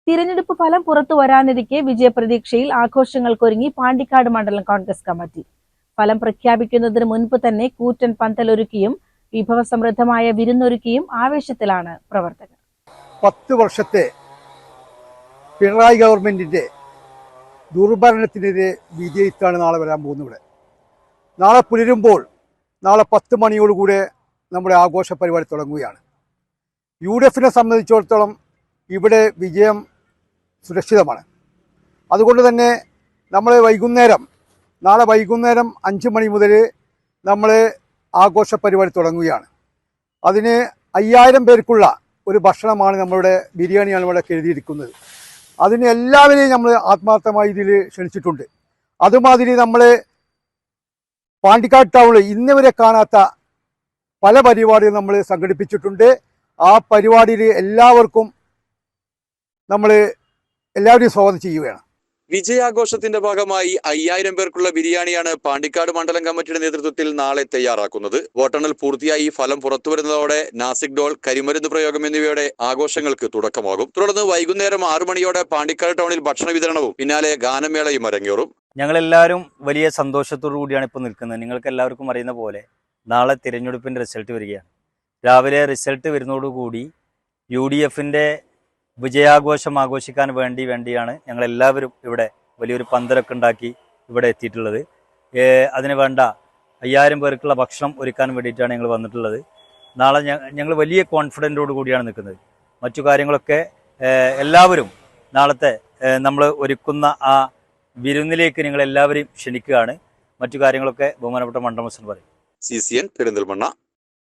തിരഞ്ഞെടുപ്പ് ഫലം പുറത്തു വരാനിരിക്കെ വിജയപ്രതീക്ഷയിൽ ആഘോഷങ്ങൾക്കൊരുങ്ങി പാണ്ടിക്കാട് മണ്ഡലം കോൺഗ്രസ് കമ്മിറ്റി. ഫലം പ്രഖ്യാപിക്കുന്നതിന് മുൻപ് തന്നെ കൂറ്റൻ പന്തലൊരുക്കിയും വിഭവസമൃദ്ധമായ വിരുന്നൊരുക്കിയും ആവേശത്തിലാണ് പ്രവർത്തകർ. 10 വർഷത്തെ പിണറായി ഗവൺമെന്റിന്റെ ദുർഭരണത്തിനെതിരെ വിജയിച്ചാണ് നാളെ വരാൻ പോകുന്നത്. നാളെ പുലരുമ്പോൾ നാളെ 10 മണിയോടുകൂടെ നമ്മുടെ ആഘോഷ പരിപാടി തുടങ്ങുകയാണ്. UDF സംബന്ധിച്ചിടത്തോളം ഇവിടെ വിജയം സുരക്ഷിതമാണ്. അതുകൊണ്ട് തന്നെ നമ്മൾ നാളെ വൈകുന്നേരം 5 മണി മുതൽ നമ്മൾ ആഘോഷ പരിപാടി തുടങ്ങുകയാണ്. അതിന് 5000 പേർക്കുള്ള ഒരു ഭക്ഷണമാണ് നമ്മളുടെ ബിരിയാണിയാണ് ഇവിടെ എഴുതിയിരിക്കുന്നത്. അതിന് എല്ലാവരെയും നമ്മൾ ആത്മാർത്ഥമായി ഇതിൽ ക്ഷണിച്ചിട്ടുണ്ട്. അതുമാതിരി നമ്മൾ പാണ്ടിക്കാട് ടൗണിൽ ഇന്ന് വരെ കാണാത്ത പല പരിപാടികളും നമ്മൾ സംഘടിപ്പിച്ചിട്ടുണ്ട്. ആ പരിപാടിയിൽ എല്ലാവരെയും സ്വാഗതം ചെയ്യുകയാണ്. വിജയാഘോഷത്തിന്റെ ഭാഗമായി 5000 പേർക്കുള്ള ബിരിയാണിയാണ് പാണ്ടിക്കാട് മണ്ഡലം കമ്മിറ്റിയുടെ നേതൃത്വത്തിൽ നാളെ തയ്യാറാക്കുന്നത്. വോട്ടെണ്ണൽ പൂർത്തിയായി ഫലം പുറത്തുവരുന്നതോടെ നാസിക് ഡോൾ, കരിമരുന്ന് പ്രയോഗം എന്നിവയുടെ ആഘോഷങ്ങൾക്ക് തുടക്കമാകും. തുടർന്ന് വൈകുന്നേരം 6 മണിയോടെ പാണ്ടിക്കാട് ടൗണിൽ ഭക്ഷണ വിതരണവും പിന്നാലെ ഗാനമേളയും അരങ്ങേറും. ഞങ്ങളെല്ലാവരും വലിയ സന്തോഷത്തോടു കൂടിയാണ് ഇപ്പോൾ നിൽക്കുന്നത്. നിങ്ങൾക്ക് എല്ലാവർക്കും അറിയുന്ന പോലെ നാളെ തിരഞ്ഞെടുപ്പിന്റെ റിസൾട്ട് വരികയാണ്. രാവിലെ റിസൾട്ട് വരുന്നതോടുകൂടി UDFന്റെ വിജയാഘോഷം ആഘോഷിക്കാൻ വേണ്ടിയാണ് ഞങ്ങളെല്ലാവരും ഇവിടെ വലിയൊരു പന്തലൊക്കെ ഉണ്ടാക്കി ഇവിടെ എത്തിയിട്ടുള്ളത്. അതിന് വേണ്ട 5000 പേർക്കുള്ള ഭക്ഷണം ഒരുക്കാൻ വേണ്ടിയിട്ടാണ് ഞങ്ങൾ വന്നിട്ടുള്ളത്. നാളെ ഞങ്ങൾ വലിയ കോൺഫിഡൻറ്റോട് കൂടിയാണ് നിൽക്കുന്നത്. മറ്റു കാര്യങ്ങളൊക്കെ എല്ലാവരും നാളത്തെ നമ്മൾ ഒരുക്കുന്ന ആ വിരുന്നിലേക്ക് നിങ്ങളെല്ലാവരെയും ക്ഷണിക്കുകയാണ്. മറ്റു കാര്യങ്ങളൊക്കെ ബഹുമാനപ്പെട്ട മണ്ഡലം പ്രസിഡന്റ് പറയും. CCN പെരിന്തൽമണ്ണ.